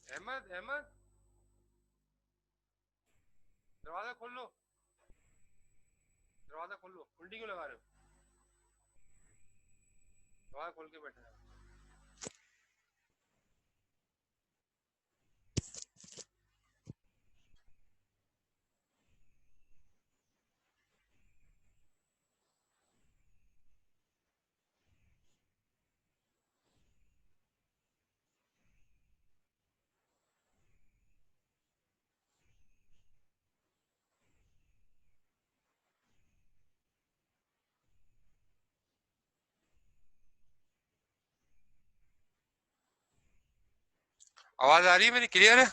अहमद अहमद, दरवाजा खोल लो, दरवाजा खोल लो, उल्टी क्यों लगा रहे हो? दरवाजा खोल के बैठे हैं। आवाज आ रही है मेरी, क्लियर है?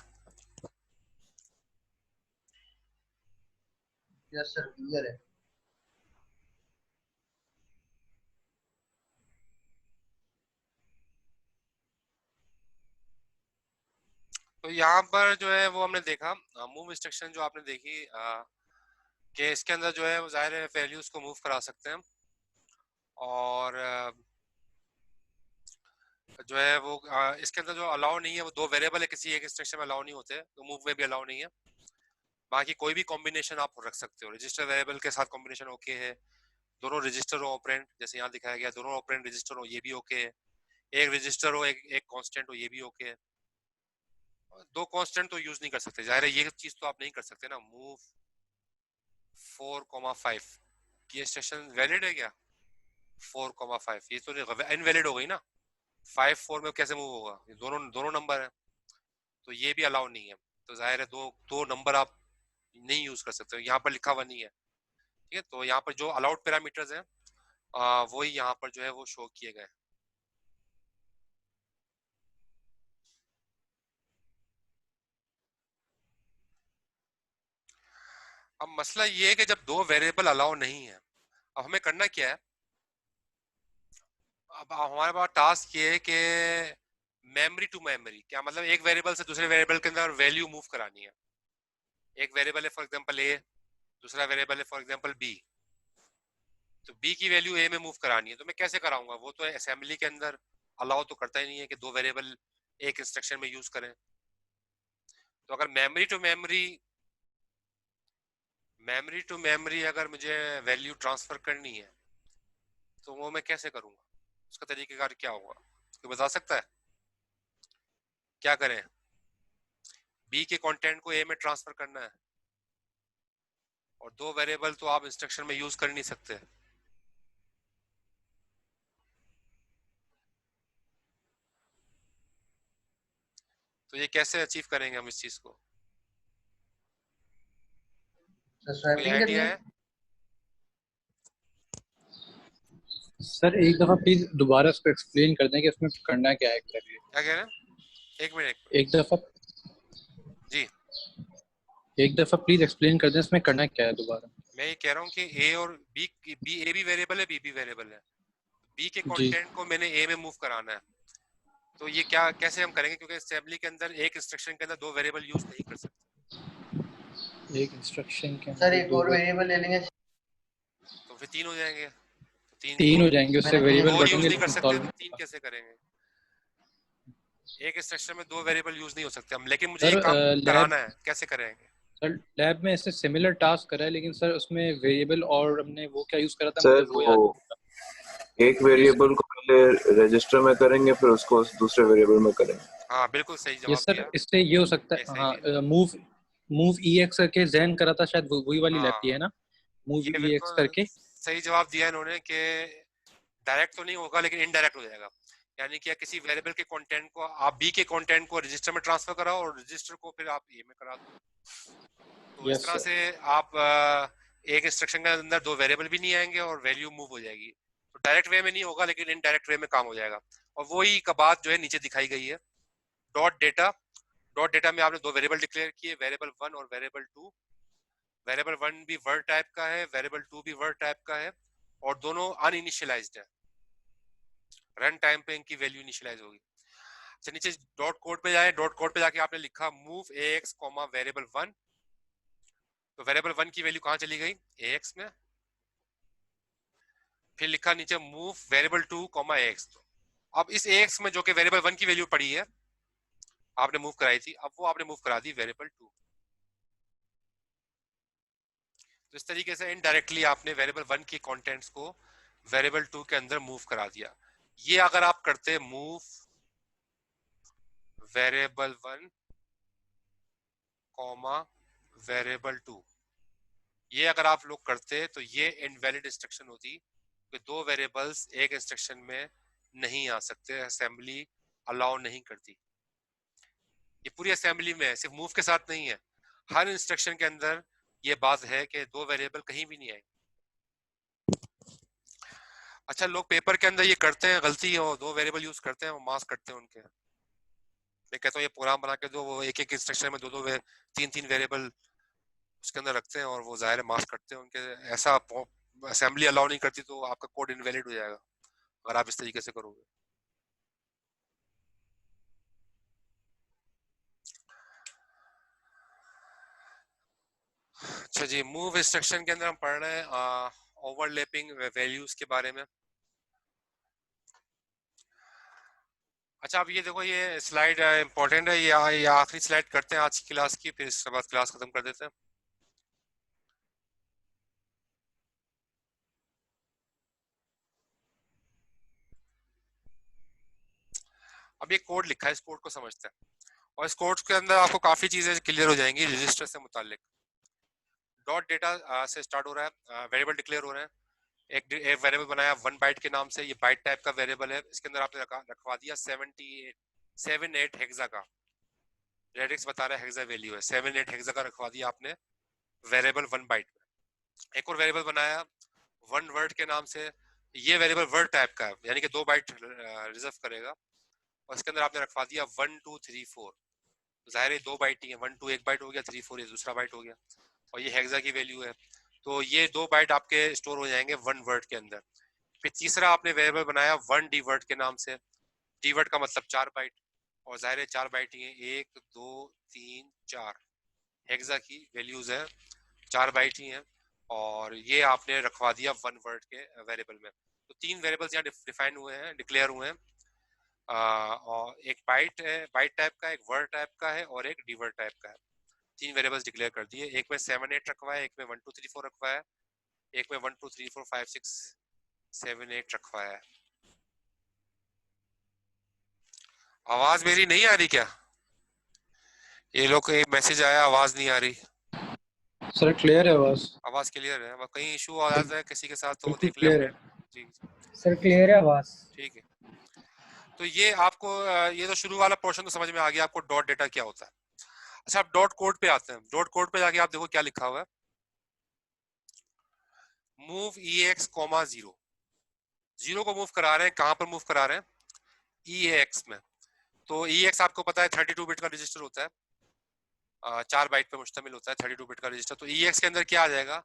यस सर, क्लियर है। तो यहाँ पर जो है वो हमने देखा मूव इंस्ट्रक्शन जो आपने देखी कि इसके अंदर जो है वो जाहिर है वैल्यूज को मूव करा सकते हैं। और जो है वो इसके अंदर जो अलाउ नहीं है वो दो वेरिएबल है, किसी एक इंस्ट्रक्शन में अलाउ नहीं होते, तो मूव में भी अलाउ नहीं है। बाकी कोई भी कॉम्बिनेशन आप रख सकते हो, रजिस्टर वेरिएबल के साथ कॉम्बिनेशन ओके है, दोनों रजिस्टर हो ऑपरेंड जैसे यहाँ दिखाया गया, दोनों ऑपरेंड रजिस्टर हो ये भी ओके है, एक रजिस्टर हो एक एक कांस्टेंट हो ये भी ओके है। दो कांस्टेंट तो यूज नहीं कर सकते, जाहिर है ये चीज तो आप नहीं कर सकते ना। मूव 4,5 ये इंस्ट्रक्शन वैलिड है क्या? 4,5 ये तो इनवैलिड हो गई ना। 5 4 में कैसे मूव होगा, ये दोनों दोनों नंबर है, तो ये भी अलाउ नहीं है। तो जाहिर है दो दो नंबर आप नहीं यूज कर सकते, यहाँ पर लिखा हुआ नहीं है। ठीक है, तो यहाँ पर जो अलाउड पैरामीटर्स हैं वही यहाँ पर जो है वो शो किए गए। अब मसला ये है कि जब दो वेरिएबल अलाउ नहीं है, अब हमें करना क्या है? अब हमारे पास टास्क ये है कि मेमोरी टू मेमोरी, क्या मतलब एक वेरिएबल से दूसरे वेरिएबल के अंदर वैल्यू मूव करानी है। एक वेरिएबल है फॉर एग्जांपल ए, दूसरा वेरिएबल है फॉर एग्जांपल बी, तो बी की वैल्यू ए में मूव करानी है, तो मैं कैसे कराऊंगा? वो तो असेंबली के अंदर अलाउ तो करता ही नहीं है कि दो वेरिएबल एक इंस्ट्रक्शन में यूज करें। तो अगर मेमोरी टू मेमोरी अगर मुझे वैल्यू ट्रांसफर करनी है तो वो मैं कैसे करूंगा? उसका तरीकेकार क्या होगा, कोई बता सकता है? क्या करें? बी के कंटेंट को ए में ट्रांसफर करना है और दो वेरिएबल तो आप इंस्ट्रक्शन में यूज कर नहीं सकते, तो ये कैसे अचीव करेंगे हम इस चीज को? सर कोई स्वैपिंग करनी आइडिया है। है? सर एक दफा प्लीज दोबारा इसको एक्सप्लेन कर दें कि इसमें करना क्या है एग्जैक्टली। क्या कह रहे हैं? एक मिनट। एक दफा जी, एक दफा प्लीज एक्सप्लेन कर दें इसमें करना क्या है दोबारा। मैं ये कह रहा हूँ कि ए और बी, बी ए भी वेरिएबल है बी भी वेरिएबल है, बी के जी कंटेंट को मैंने ए में मूव कराना है, तो ये क्या कैसे हम करेंगे? क्योंकि असेंबली के अंदर एक इंस्ट्रक्शन के अंदर दो वेरिएबल यूज नहीं कर सकते, एक इंस्ट्रक्शन के सर अंदर एक दो और वेरिएबल ले लेंगे। तो फिर तीन हो जाएंगे, तो तीन तीन दो, हो जाएंगे उससे मैंने वेरिएबल दो यूज बढ़ेंगे नहीं कर लेकिन सकते सॉल्व तो नहीं तीन होगा। कैसे करेंगे? एक इंस्ट्रक्शन में दो वेरिएबल यूज नहीं हो सकते हम, लेकिन मुझे सर ये काम लैब कराना है, कैसे करेंगे? सर लैब में ऐसे सिमिलर टास्क करा है लेकिन सर उसमें वेरिएबल और हमने वो क्या यूज करा था मुझे सर वो वो याद नहीं। एक जी सर। वेरिएबल को पहले रजिस्टर में करेंगे फिर उसको दूसरे वेरिएबल में करेंगे। हाँ बिल्कुल सही ये जवाब सर दिया, इससे ये हो सकता है ऐसा ही दिया। हाँ मूव मूव ई एक्स करके जैन करा था शायद वही वाली लैब की हाँ है ना। मूव ये ई एक्स बिल्कुल करके। सही जवाब दिया इन्होंने कि डायरेक्ट तो नहीं होगा लेकिन इनडायरेक्ट हो जाएगा। यानी कि किसी वेरिएबल के कंटेंट को आप बी के कंटेंट को रजिस्टर में ट्रांसफर कराओ और रजिस्टर को फिर आप ए में करा दो, तो इस यस तरह सर। से आप एक इंस्ट्रक्शन के अंदर दो वेरिएबल भी नहीं आएंगे और वैल्यू मूव हो जाएगी। तो डायरेक्ट वे में नहीं होगा लेकिन इनडायरेक्ट वे में काम हो जाएगा। और वही का बात जो है नीचे दिखाई गई है, डॉट डेटा। डॉट डेटा में आपने दो वेरिएबल डिक्लेयर किए, वेरिएबल 1 और वेरिएबल 2। वेरिएबल 1 भी वर्ड टाइप का है, वेरिएबल 2 भी वर्ड टाइप का है, और दोनों अनइनिशियलाइज्ड है, रन टाइम पे इनकी वैल्यू इनिशियलाइज होगी। अच्छा नीचे डॉट कोड पे जाए, डॉट कोड पे जाके आपने लिखा मूव ए एक्स कॉमा वेरिएबल 1, तो वेरिएबल 1 की वैल्यू कहाँ चली गई? ए एक्स में। फिर लिखा नीचे मूव वेरिएबल 2 कॉमा ए एक्स, तो अब इस ए एक्स में जो कि वेरिएबल 1 की वैल्यू पड़ी है आपने मूव कराई थी, अब वो आपने मूव करा दी वेरिएबल 2। तो इस तरीके से इनडायरेक्टली आपने वेरिएबल 1 की कंटेंट्स को वेरिएबल 2 के अंदर मूव करा दिया। ये अगर आप करते मूव वेरिएबल 1 कॉमा वेरिएबल 2, ये अगर आप लोग करते तो ये इनवैलिड इंस्ट्रक्शन होती कि दो वेरिएबल्स एक इंस्ट्रक्शन में नहीं आ सकते, असेंबली अलाउ नहीं करती। ये पूरी असेंबली में है, सिर्फ मूव के साथ नहीं है, हर इंस्ट्रक्शन के अंदर ये बात है कि दो वेरिएबल कहीं भी नहीं आए। अच्छा, लोग पेपर के अंदर ये करते हैं, गलती हो, दो वेरिएबल यूज करते हैं, वो मास्क करते हैं उनके। मैं कहता हूँ ये प्रोग्राम बना के दो, वो एक एक इंस्ट्रक्शन में दो दो तीन तीन वेरिएबल उसके अंदर रखते हैं और वो जाहिर है मास्क करते हैं उनके। ऐसा असेंबली अलाउ नहीं करती, तो आपका कोड इनवैलिड हो जाएगा अगर आप इस तरीके से करोगे। अच्छा जी, मूव इंस्ट्रक्शन के अंदर हम पढ़ रहे हैं ओवरलैपिंग वैल्यूज के बारे में। अच्छा, अब ये देखो, ये स्लाइड इंपॉर्टेंट है, ये आखिरी स्लाइड करते हैं आज की क्लास की, फिर इसके बाद क्लास खत्म कर देते हैं। अब ये कोड लिखा है, इस कोड को समझते हैं, और इस कोड के अंदर आपको काफी चीजें क्लियर हो जाएंगी रजिस्टर से मुतालिक। डॉट डेटा से स्टार्ट हो रहा है, वेरिएबल डिक्लेयर हो रहे हैं, एक वेरिएबल बनाया 1 बाइट के नाम से, ये बाइट टाइप का वेरिएबल है, इसके अंदर आपने रखवा दिया 78 हेक्सा का, रेडिक्स बता रहा है हेक्सा वैल्यू है, 78 हेक्सा का रखवा दिया आपने वेरिएबल 1 बाइट में। एक और वेरिएबल बनाया 1 वर्ड के नाम से, ये वेरिएबल वर्ड टाइप का है, यानी कि 2 बाइट रिजर्व करेगा, और इसके अंदर आपने रखवा दिया 1 2 3 4। जाहिर है 2 बाइट ही है, 1 2 एक बाइट हो गया, 3 4 ये दूसरा बाइट हो गया, और ये हेक्सा की वैल्यू है, तो ये 2 बाइट आपके स्टोर हो जाएंगे 1 वर्ड के अंदर। फिर तीसरा आपने वेरिएबल बनाया 1 डी वर्ड के नाम से, डी वर्ड का मतलब 4 बाइट, और जाहिर है 4 बाइट ही है, 1 2 3 4 हेक्सा की वैल्यूज है, 4 बाइट ही हैं, और ये आपने रखवा दिया 1 वर्ड के वेरिएबल में। तो 3 वेरिएबल्स यहाँ डिफाइन हुए हैं, डिक्लेयर हुए हैं, और एक बाइट है, बाइट टाइप का, एक वर्ड टाइप का है, और एक डी वर्ड टाइप का है। 3 वेरिएबल्स डिक्लेयर कर दिए, एक में 7 8 रखवा है, एक में 1 2 3 4 रखवा है, एक में 1 2 3 4 5 6 7 8 रखवा है। आवाज मेरी नहीं आ रही क्या? ये लोग का मैसेज आया, आवाज नहीं आ रही। सर क्लियर है आवाज? आवाज क्लियर है, कहीं इशू आ जाता है किसी के साथ तो बिल्कुल देख ले क्लियर है अपडेट। जी सर क्लियर है आवाज? ठीक है। तो ये आपको ये तो शुरू वाला पोर्शन तो समझ में आ गया आपको डॉट डेटा क्या होता है। अच्छा, आप डॉट कोड पे आते हैं, डॉट कोड पे जाके आप देखो क्या लिखा हुआ है, मूव EAX कॉमा 0, 0 को मूव करा रहे हैं, कहां पर मूव करा रहे हैं? EAX में। तो EAX आपको पता है 32 बिट का रजिस्टर होता है, 4 बाइट पे मुश्तमिल होता है 32 बिट का रजिस्टर। तो EAX के अंदर क्या आ जाएगा,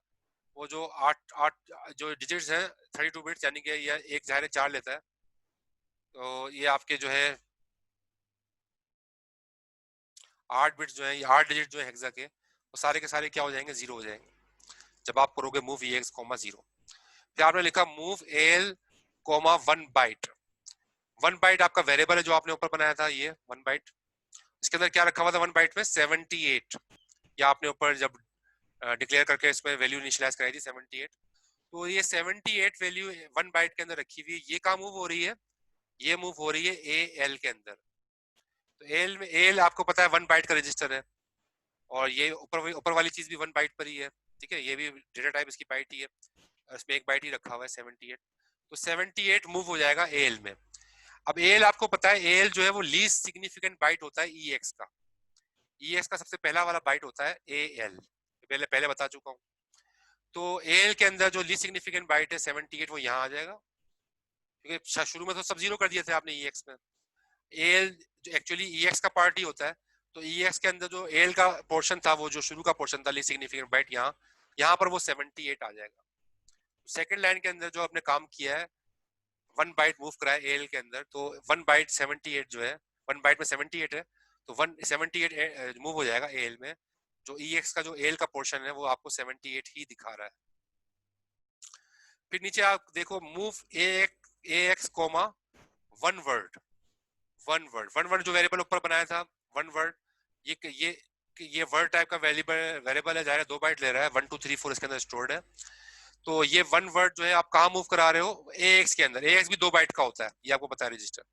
वो जो 8 जो डिजिट्स हैं 32 बिट, यानी कि ये एक ज़ाहिर 4 लेता है, तो ये आपके जो है 8 बिट जो है, ये 8 डिजिट जो है हेक्सा के, वो सारे के सारे क्या हो जाएंगे, 0 हो जाएंगे जब आप करोगे मूव EAX कॉमा 0। फिर आपने लिखा move AL comma 1 byte, 1 byte आपका वेरिएबल है जो आपने ऊपर बनाया था, ये 1 बाइट, इसके अंदर क्या रखा हुआ था 1 बाइट में 78, या आपने ऊपर जब डिक्लेयर करके इसमें वैल्यू इनिशियलाइज कराई थी 78, तो ये 78 वैल्यू 1 बाइट के अंदर रखी हुई है, ये कहाँ मूव हो रही है, ये मूव हो रही है AL के अंदर। तो AL में, AL आपको पता है 1 बाइट का रजिस्टर है, और ये ऊपर वाली चीज भी 1 बाइट पर ही है, ठीक है, ये भी डेटा टाइप इसकी बाइट ही है, इसमें एक बाइट ही रखा हुआ है 78, तो 78 मूव हो जाएगा AL में। अब AL आपको पता है, AL जो है वो लीस्ट सिग्निफिकेंट बाइट होता है EX का, EX का सबसे पहला वाला बाइट होता है AL, पहले बता चुका हूँ। तो AL के अंदर जो लीस्ट सिग्निफिकेंट बाइट है 78, वो यहाँ आ जाएगा, क्योंकि शुरू में तो सब 0 कर दिए थे आपने EX में। AL जो एक्चुअली EX का पार्ट ही होता है, तो EX के अंदर जो AL का पोर्शन था, वो जो शुरू का पोर्शन था लीस्ट सिग्निफिकेंट बाइट, यहाँ पर वो 78 आ जाएगा। सेकंड लाइन के अंदर जो आपने काम किया है, 1 बाइट मूव कराया AL के अंदर, तो 1 बाइट 78 जो है, 1 बाइट में 78 है, तो 178 मूव हो जाएगा AL में। जो EX का जो AL का पोर्शन है वो आपको 78 ही दिखा रहा है। फिर नीचे आप देखो move AX comma 1 word, 1 word जो वेरिएबल ऊपर बनाया था वन वर्ड, ये वर्ड टाइप का वेरिएबल है, जाहिर है 2 बाइट ले रहा है, 1 2 3 4 इसके अंदर स्टोर्ड है। तो ये वन वर्ड जो है आप कहाँ मूव करा रहे हो, AX के अंदर। AX भी 2 बाइट का होता है, ये आपको पता है रजिस्टर,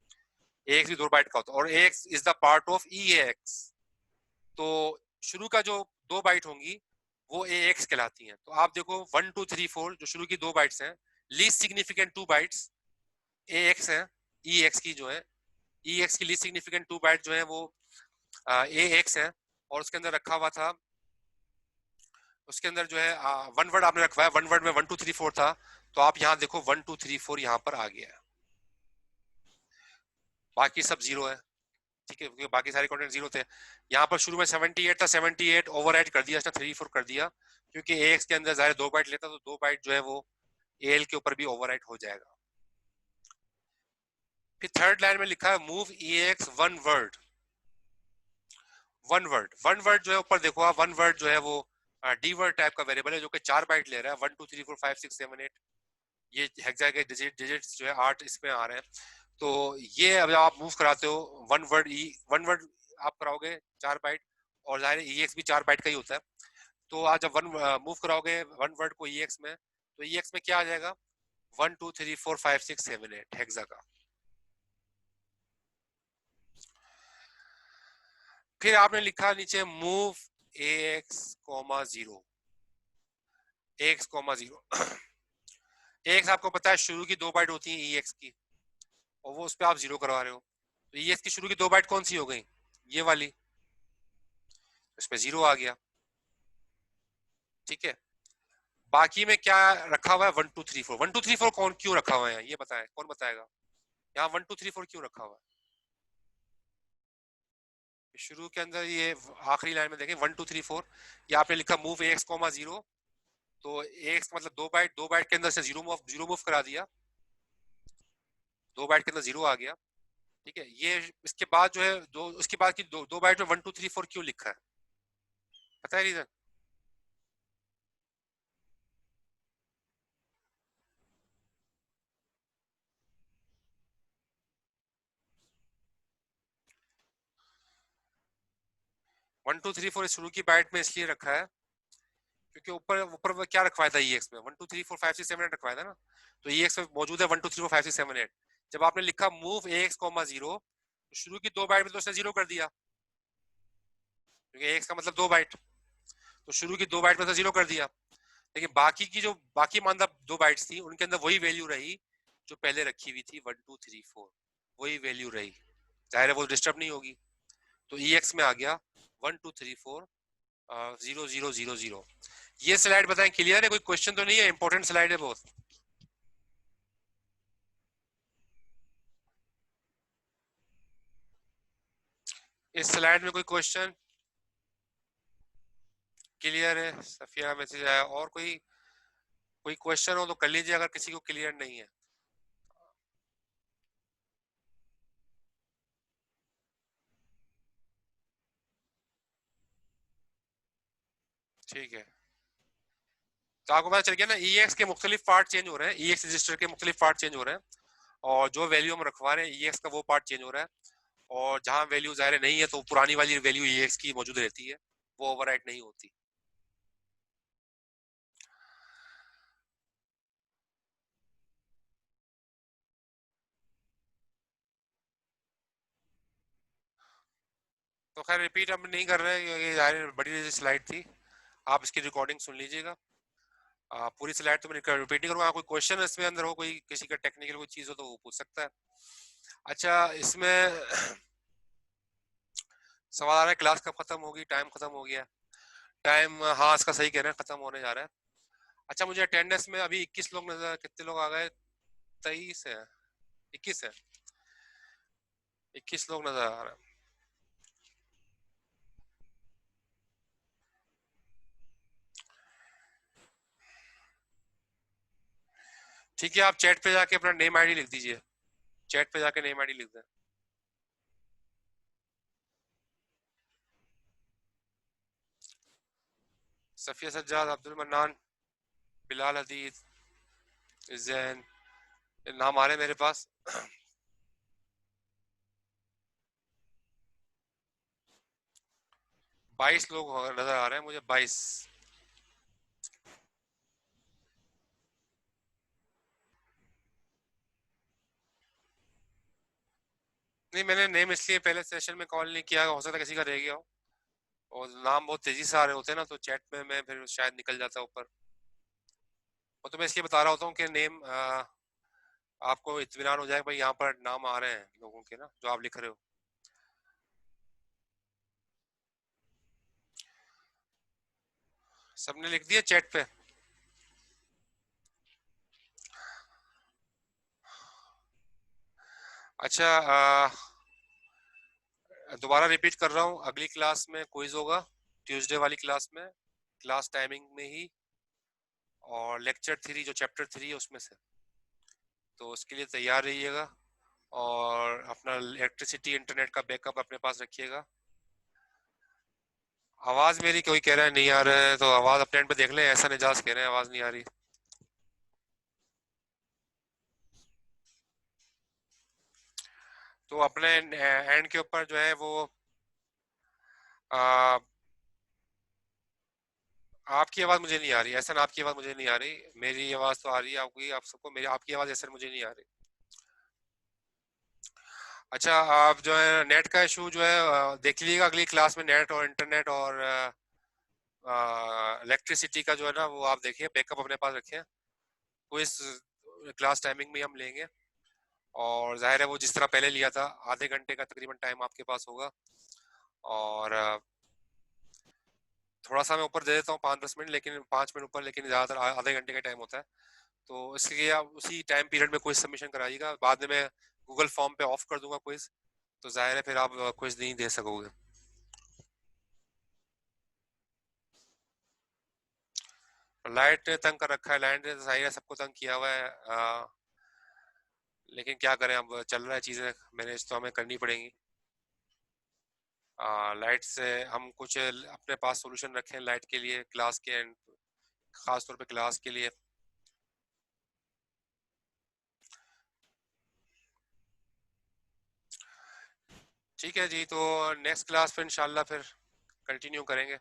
AX भी 2 बाइट का होता है, और AX is the part of EAX। तो शुरू का जो 2 बाइट होंगी वो AX कहलाती हैं। तो आप देखो 1 2 3 4 जो शुरू की 2 बाइट्स हैं, लीस्ट सिग्निफिकेंट 2 बाइट्स AX हैं, EX की जो है, EX की लीस्ट सिग्निफिकेंट 2 बाइट जो है वो AX है, और उसके अंदर रखा हुआ था, उसके अंदर जो है वन वर्ड आपने रखवाया, वन वर्ड में 1 2 3 4 था, तो आप यहाँ देखो 1 2 3 4 यहाँ पर आ गया है, बाकी सब जीरो है, ठीक है, क्योंकि बाकी सारे कंटेंट जीरो थे। यहाँ पर शुरू में 78 था, 78 ओवरराइट कर दिया इसने, 3 4 कर दिया, क्योंकि AX के अंदर जाहिर 2 बाइट लेता, तो 2 बाइट जो है वो AL के ऊपर भी ओवरराइट हो जाएगा। फिर थर्ड लाइन में लिखा है move EAX one word. One word जो है ऊपर देखो आप, वन वर्ड जो है वो डी वर्ड टाइप का वेरिएबल है, जो कि 4 बाइट ले रहा है, 1 2 3 4 5 6 7 8, ये हेक्सा के डिजिट्स जो है 8 इसमें आ रहे हैं। तो ये अब आप मूव कराते हो वन वर्ड आप कराओगे 4 बाइट, और जाहिर है EX भी 4 बाइट का ही होता है। तो आज जब वन मूव कराओगे वन वर्ड को EX में, तो EX में क्या आ जाएगा, 1 2 3 4 5 6 7 8 हेक्सा का। फिर आपने लिखा नीचे मूव AX, 0 AX, 0 AX आपको पता है शुरू की 2 बाइट होती है EX की, और वो उस पर आप 0 करवा रहे हो, तो EX की शुरू की 2 बाइट कौन सी हो गई, ये वाली, इसमें 0 आ गया, ठीक है। बाकी में क्या रखा हुआ है, 1 2 3 4, 1 2 3 4 कौन क्यों रखा हुआ है, ये बताएं, कौन बताएगा यहाँ 1 2 3 4 क्यों रखा हुआ है। शुरू के अंदर ये आखिरी लाइन में देखें 1 2 3 4, ये आपने लिखा मूव AX, 0, तो AX का मतलब 2 बाइट के अंदर से 0 मूव करा दिया, 2 बाइट के अंदर 0 आ गया, ठीक है। ये इसके बाद जो है उसके बाद की दो बाइट में 1 2 3 4 क्यों लिखा है, पता है रीजन। 1 2 3 4 शुरू की बाइट में इसलिए रखा है क्योंकि ऊपर ऊपर वो क्या रखवाया था EX में, 1 2 3 4 5 6 7 8 रखवाया था ना, तो EX में मौजूद है 1 2 3 4 5 6 7 8। जब आपने लिखा मूव AX, 0, तो शुरू की 2 बाइट में तो उसने 0 कर दिया, क्योंकि AX का मतलब 2 बाइट, तो शुरू की 2 बाइट में तो 0 कर दिया, लेकिन बाकी की जो बाकी मानदा 2 बाइट्स थी उनके अंदर वही वैल्यू रही जो पहले रखी हुई थी 1 2 3 4, वही वैल्यू रही, जाहिर है वो डिस्टर्ब नहीं होगी, तो EX में आ गया 1 2 3 4 0 0 0 0। ये स्लाइड बताएं क्लियर है, कोई क्वेश्चन तो नहीं है, इंपॉर्टेंट स्लाइड है बहुत। इस स्लाइड में कोई क्वेश्चन क्लियर है, सफिया मैसेज आया, और कोई क्वेश्चन हो तो कर लीजिए अगर किसी को क्लियर नहीं है। ठीक है, तो आपको पता चल गया ना, EX के मुख्तलिफ पार्ट चेंज हो रहे हैं, EX रजिस्टर के मुख्तलिफ पार्ट चेंज हो रहे हैं, और जो वैल्यू हम रखवा रहे हैं EX का वो पार्ट चेंज हो रहा है, और जहां वैल्यू जाहिर नहीं है तो पुरानी वाली वैल्यू EX की मौजूद रहती है, वो ओवरराइट नहीं होती। तो खैर रिपीट हम नहीं कर रहे हैं, ये जाहिर बड़ी स्लाइड थी, आप इसकी रिकॉर्डिंग सुन लीजिएगा। पूरी स्लाइड तो मैं रिपीट नहीं करूंगा, कोई क्वेश्चन इसमें अंदर हो, कोई किसी का टेक्निकल कोई चीज हो तो वो पूछ सकता है। अच्छा, इसमें सवाल आ रहा है क्लास कब खत्म होगी, टाइम खत्म हो गया, टाइम हाँ इसका सही कह रहे हैं, खत्म होने जा रहा है। अच्छा, मुझे अटेंडेंस में अभी 21 लोग नजर, कितने लोग आ गए, 23 है, 21 है, 21 लोग नजर आ रहे हैं। ठीक है, आप चैट पे जाके अपना नेम आईडी लिख दीजिए, चैट पे जाके नेम आईडी लिख दें। सफिया सज्जाद, अब्दुल मन्नान, बिलाल हदीद, जैन, नाम आ रहे हैं मेरे पास। 22 लोग नजर आ रहे हैं मुझे, 22। नहीं, मैंने नेम इसलिए पहले सेशन में कॉल नहीं किया, हो सकता है किसी का रह गया हो, और नाम बहुत तेजी से आ रहे होते हैं ना, तो चैट में मैं फिर शायद निकल जाता ऊपर। वो तो मैं इसलिए बता रहा होता हूँ कि नेम आपको इत्मीनान हो जाए भाई, यहाँ पर नाम आ रहे हैं लोगों के ना जो आप लिख रहे हो। सबने लिख दिया चैट पे? अच्छा, दोबारा रिपीट कर रहा हूँ, अगली क्लास में क्विज होगा, ट्यूसडे वाली क्लास में, क्लास टाइमिंग में ही, और लेक्चर 3 जो चैप्टर 3 है उसमें से, तो उसके लिए तैयार रहिएगा, और अपना इलेक्ट्रिसिटी इंटरनेट का बैकअप अपने पास रखिएगा। आवाज मेरी कोई कह रहा है नहीं आ रहा है, तो आवाज अपने एंड पे देख लें, ऐसा निजाज कह रहे हैं आवाज नहीं आ रही। तो अपने एंड के ऊपर जो है वो आ, आपकी आवाज मुझे नहीं आ रही, ऐसा ना आपकी आवाज मुझे नहीं आ रही, मेरी आवाज तो आ रही है आपकी, आप सबको मेरी, आपकी आवाज ऐसा मुझे नहीं आ रही। अच्छा, आप जो है नेट का इशू जो है देख लीजिएगा अगली क्लास में, नेट और इंटरनेट और इलेक्ट्रिसिटी का जो है ना वो आप देखिए, बैकअप अपने पास रखें, वो इस क्लास टाइमिंग में हम लेंगे, और जाहिर है वो जिस तरह पहले लिया था, आधे घंटे का तकरीबन टाइम आपके पास होगा, और थोड़ा सा मैं ऊपर दे देता हूँ 5-10 मिनट, लेकिन 5 मिनट ऊपर, लेकिन ज़्यादातर आधे घंटे का टाइम होता है, तो इसलिए आप उसी टाइम पीरियड में क्विज सबमिशन कराइएगा, बाद में मैं गूगल फॉर्म पे ऑफ कर दूंगा क्विज, तो जाहिर है फिर आप क्विज नहीं दे सकोगे। लाइट ने तंग कर रखा है, लाइट ने तो जाहिर है सबको तंग किया हुआ है, लेकिन क्या करें, अब चल रहा है चीज़ें, मैनेज तो हमें करनी पड़ेंगी। लाइट से हम कुछ अपने पास सोल्यूशन रखें लाइट के लिए, क्लास के एंड खास तौर पे क्लास के लिए। ठीक है जी, तो नेक्स्ट क्लास पे इंशाल्लाह फिर कंटिन्यू करेंगे।